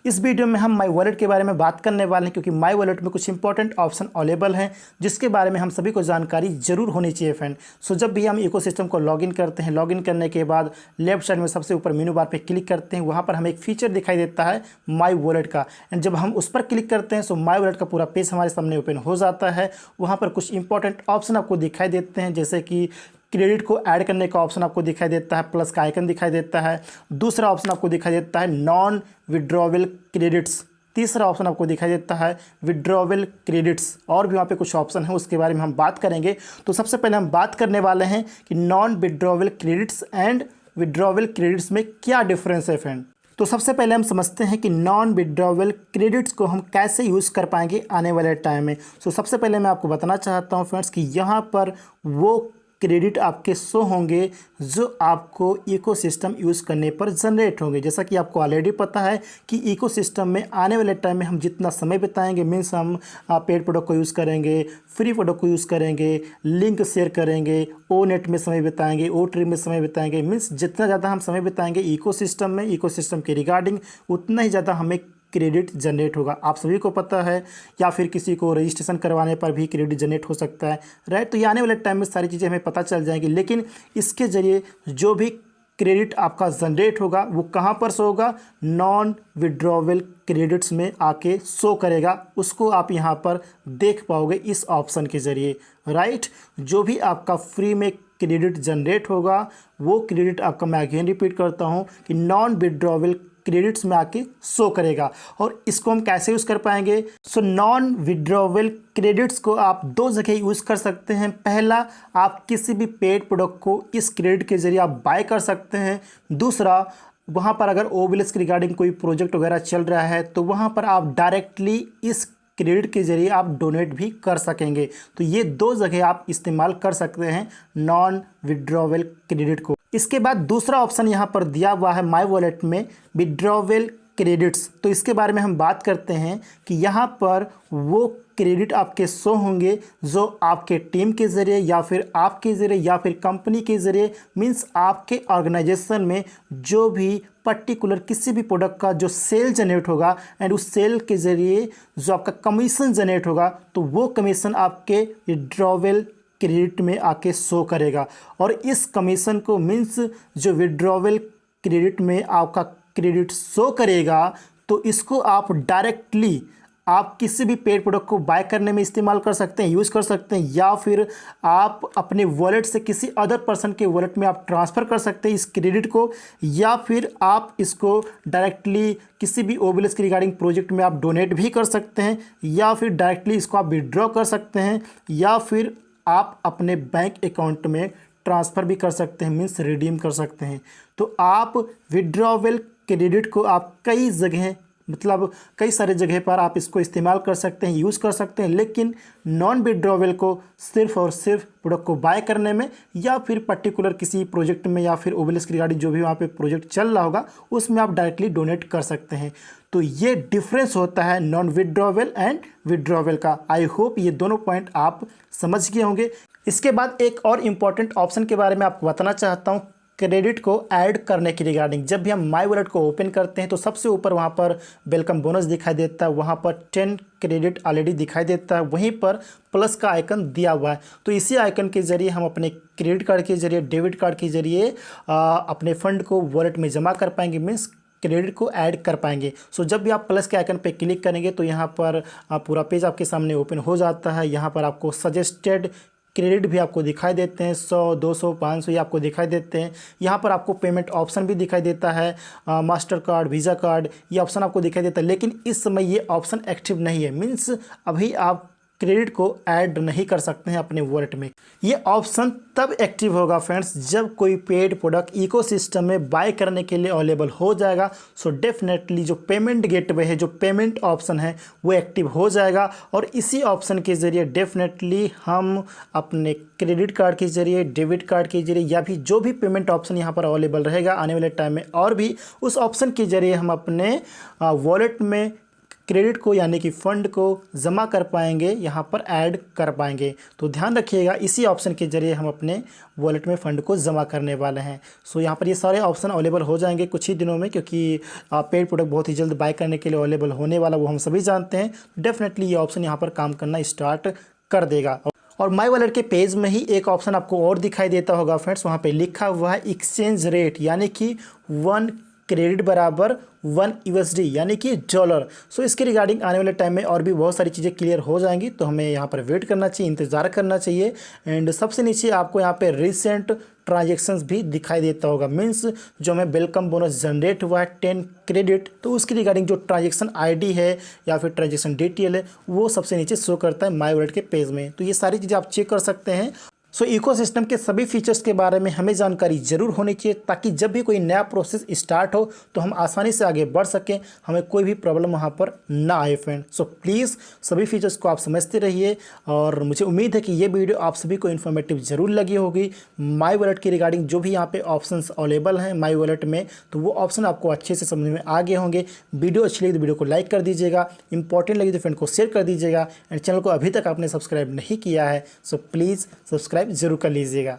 इस वीडियो में हम माई वॉलेट के बारे में बात करने वाले हैं, क्योंकि माई वॉलेट में कुछ इंपॉर्टेंट ऑप्शन अवेलेबल हैं जिसके बारे में हम सभी को जानकारी जरूर होनी चाहिए फ्रेंड। सो जब भी हम इकोसिस्टम को लॉगिन करते हैं, लॉगिन करने के बाद लेफ्ट साइड में सबसे ऊपर मेनू बार पे क्लिक करते हैं, वहाँ पर हमें एक फीचर दिखाई देता है माई वॉलेट का। एंड जब हम उस पर क्लिक करते हैं तो माई वॉलेट का पूरा पेज हमारे सामने ओपन हो जाता है। वहाँ पर कुछ इंपॉर्टेंट ऑप्शन आपको दिखाई देते हैं, जैसे कि क्रेडिट को ऐड करने का ऑप्शन आपको दिखाई देता है, प्लस का आइकन दिखाई देता है। दूसरा ऑप्शन आपको दिखाई देता है नॉन विड्रॉवेबल क्रेडिट्स। तीसरा ऑप्शन आपको दिखाई देता है विड्रॉवेबल क्रेडिट्स। और भी वहाँ पे कुछ ऑप्शन हैं, उसके बारे में हम बात करेंगे। तो सबसे पहले हम बात करने वाले हैं कि नॉन विड्रॉवेबल क्रेडिट्स एंड विड्रॉवेबल क्रेडिट्स में क्या डिफरेंस है फ्रेंड। तो सबसे पहले हम समझते हैं कि नॉन विड्रॉवेबल क्रेडिट्स को हम कैसे यूज़ कर पाएंगे आने वाले टाइम में। सो सबसे पहले मैं आपको बताना चाहता हूँ फ्रेंड्स कि यहाँ पर वो क्रेडिट आपके शो होंगे जो आपको इकोसिस्टम यूज़ करने पर जनरेट होंगे। जैसा कि आपको ऑलरेडी पता है कि इकोसिस्टम में आने वाले टाइम में हम जितना समय बिताएंगे, मीन्स हम पेड प्रोडक्ट को यूज़ करेंगे, फ्री प्रोडक्ट को यूज़ करेंगे, लिंक शेयर करेंगे, ओ नेट में समय बिताएंगे, ओ ट्री में समय बिताएंगे, मीन्स जितना ज़्यादा हम समय बिताएंगे इकोसिस्टम में, इकोसिस्टम के रिगार्डिंग, उतना ही ज़्यादा हमें क्रेडिट जनरेट होगा। आप सभी को पता है, या फिर किसी को रजिस्ट्रेशन करवाने पर भी क्रेडिट जनरेट हो सकता है, राइट। तो ये आने वाले टाइम में सारी चीज़ें हमें पता चल जाएंगी। लेकिन इसके ज़रिए जो भी क्रेडिट आपका जनरेट होगा वो कहाँ पर शो होगा, नॉन विड्रॉवेबल क्रेडिट्स में आके शो करेगा। उसको आप यहाँ पर देख पाओगे इस ऑप्शन के ज़रिए, राइट। जो भी आपका फ्री में क्रेडिट जनरेट होगा वो क्रेडिट आपका, मैं अगेन रिपीट करता हूँ, कि नॉन विड्रॉवेबल क्रेडिट्स में आके शो करेगा। और इसको हम कैसे यूज़ कर पाएंगे। सो नॉन विड्रॉवेबल क्रेडिट्स को आप दो जगह यूज़ कर सकते हैं। पहला, आप किसी भी पेड प्रोडक्ट को इस क्रेडिट के ज़रिए आप बाय कर सकते हैं। दूसरा, वहाँ पर अगर ओबीएलएस के रिगार्डिंग कोई प्रोजेक्ट वगैरह चल रहा है तो वहाँ पर आप डायरेक्टली इस क्रेडिट के ज़रिए आप डोनेट भी कर सकेंगे। तो ये दो जगह आप इस्तेमाल कर सकते हैं नॉन विड्रॉवेबल क्रेडिट को। इसके बाद दूसरा ऑप्शन यहाँ पर दिया हुआ है माई वॉलेट में, विड्रॉवेबल क्रेडिट्स। तो इसके बारे में हम बात करते हैं कि यहाँ पर वो क्रेडिट आपके शो होंगे जो आपके टीम के ज़रिए या फिर आपके ज़रिए या फिर कंपनी के ज़रिए, मीन्स आपके ऑर्गेनाइजेशन में जो भी पर्टिकुलर किसी भी प्रोडक्ट का जो सेल जनरेट होगा एंड उस सेल के ज़रिए जो आपका कमीशन जनरेट होगा, तो वो कमीशन आपके विड्रॉवेबल क्रेडिट में आके शो करेगा। और इस कमीशन को, मीन्स जो विड्रॉवेबल क्रेडिट में आपका क्रेडिट शो करेगा, तो इसको आप डायरेक्टली आप किसी भी पेड प्रोडक्ट को बाय करने में इस्तेमाल कर सकते हैं, यूज़ कर सकते हैं, या फिर आप अपने वॉलेट से किसी अदर पर्सन के वॉलेट में आप ट्रांसफ़र कर सकते हैं इस क्रेडिट को, या फिर आप इसको डायरेक्टली किसी भी ओबीएलएस के रिगार्डिंग प्रोजेक्ट में आप डोनेट भी कर सकते हैं, या फिर डायरेक्टली इसको आप विड्रॉ कर सकते हैं, या फिर आप अपने बैंक अकाउंट में ट्रांसफ़र भी कर सकते हैं, मीन्स रिडीम कर सकते हैं। तो आप विड्रॉवेबल क्रेडिट को आप कई जगह, मतलब कई सारे जगह पर आप इसको इस्तेमाल कर सकते हैं, यूज़ कर सकते हैं। लेकिन नॉन विड्रॉवेबल को सिर्फ और सिर्फ प्रोडक्ट को बाय करने में, या फिर पर्टिकुलर किसी प्रोजेक्ट में, या फिर ओबीएलएस की रिगार्डिंग जो भी वहाँ पे प्रोजेक्ट चल रहा होगा उसमें आप डायरेक्टली डोनेट कर सकते हैं। तो ये डिफरेंस होता है नॉन विड्रॉवेबल एंड विड्रॉवेबल का। आई होप ये दोनों पॉइंट आप समझ गए होंगे। इसके बाद एक और इम्पॉर्टेंट ऑप्शन के बारे में आपको बताना चाहता हूँ, क्रेडिट को ऐड करने की रिगार्डिंग। जब भी हम माई वॉलेट को ओपन करते हैं तो सबसे ऊपर वहाँ पर वेलकम बोनस दिखाई देता है, वहाँ पर 10 क्रेडिट ऑलरेडी दिखाई देता है, वहीं पर प्लस का आइकन दिया हुआ है। तो इसी आइकन के ज़रिए हम अपने क्रेडिट कार्ड के ज़रिए, डेबिट कार्ड के ज़रिए अपने फ़ंड को वॉलेट में जमा कर पाएंगे, मीन्स क्रेडिट को ऐड कर पाएंगे। सो जब भी आप प्लस के आइकन पे क्लिक करेंगे तो यहाँ पर पूरा पेज आपके सामने ओपन हो जाता है। यहाँ पर आपको सजेस्टेड क्रेडिट भी आपको दिखाई देते हैं, 100, 200, 500 ये आपको दिखाई देते हैं। यहाँ पर आपको पेमेंट ऑप्शन भी दिखाई देता है, मास्टर कार्ड, वीज़ा कार्ड, ये ऑप्शन आपको दिखाई देता है। लेकिन इस समय ये ऑप्शन एक्टिव नहीं है, मीन्स अभी आप क्रेडिट को ऐड नहीं कर सकते हैं अपने वॉलेट में। ये ऑप्शन तब एक्टिव होगा फ्रेंड्स जब कोई पेड प्रोडक्ट इकोसिस्टम में बाय करने के लिए अवेलेबल हो जाएगा। सो डेफिनेटली जो पेमेंट गेटवे है, जो पेमेंट ऑप्शन है, वो एक्टिव हो जाएगा। और इसी ऑप्शन के ज़रिए डेफिनेटली हम अपने क्रेडिट कार्ड के ज़रिए, डेबिट कार्ड के ज़रिए, या भी जो भी पेमेंट ऑप्शन यहाँ पर अवेलेबल रहेगा आने वाले टाइम में, और भी उस ऑप्शन के ज़रिए हम अपने वॉलेट में क्रेडिट को यानी कि फ़ंड को जमा कर पाएंगे, यहाँ पर ऐड कर पाएंगे। तो ध्यान रखिएगा, इसी ऑप्शन के ज़रिए हम अपने वॉलेट में फ़ंड को जमा करने वाले हैं। सो यहाँ पर ये सारे ऑप्शन अवेलेबल हो जाएंगे कुछ ही दिनों में, क्योंकि पेड प्रोडक्ट बहुत ही जल्द बाय करने के लिए अवेलेबल होने वाला वो हम सभी जानते हैं। डेफिनेटली ये ऑप्शन यहाँ पर काम करना स्टार्ट कर देगा। और माई वॉलेट के पेज में ही एक ऑप्शन आपको और दिखाई देता होगा फ्रेंड्स, वहाँ पे लिखा हुआ है एक्सचेंज रेट, यानी कि 1 क्रेडिट बराबर 1 USD यानी कि डॉलर। सो इसके रिगार्डिंग आने वाले टाइम में और भी बहुत सारी चीज़ें क्लियर हो जाएंगी, तो हमें यहाँ पर वेट करना चाहिए, इंतज़ार करना चाहिए। एंड सबसे नीचे आपको यहाँ पे रिसेंट ट्रांजेक्शन्स भी दिखाई देता होगा, मीन्स जो हमें वेलकम बोनस जनरेट हुआ है 10 क्रेडिट, तो उसकी रिगार्डिंग जो ट्रांजेक्शन ID है या फिर ट्रांजेक्शन डिटेल है वो सबसे नीचे शो करता है माई वॉलेट के पेज में। तो ये सारी चीज़ें आप चेक कर सकते हैं। सो इकोसिस्टम के सभी फीचर्स के बारे में हमें जानकारी ज़रूर होनी चाहिए, ताकि जब भी कोई नया प्रोसेस स्टार्ट हो तो हम आसानी से आगे बढ़ सकें, हमें कोई भी प्रॉब्लम वहाँ पर ना आए फ्रेंड। सो प्लीज़ सभी फीचर्स को आप समझते रहिए, और मुझे उम्मीद है कि ये वीडियो आप सभी को इन्फॉर्मेटिव ज़रूर लगी होगी। माई वॉलेट की रिगार्डिंग जो भी यहाँ पे ऑप्शंस अवेलेबल हैं माई वॉलेट में, तो वो ऑप्शन आपको अच्छे से समझ में आ गए होंगे। वीडियो अच्छी लगी तो वीडियो को लाइक कर दीजिएगा, इंपॉर्टेंट लगी तो फ्रेंड को शेयर कर दीजिएगा, एंड चैनल को अभी तक आपने सब्सक्राइब नहीं किया है सो प्लीज़ सब्सक्राइब ज़रूर कर लीजिएगा।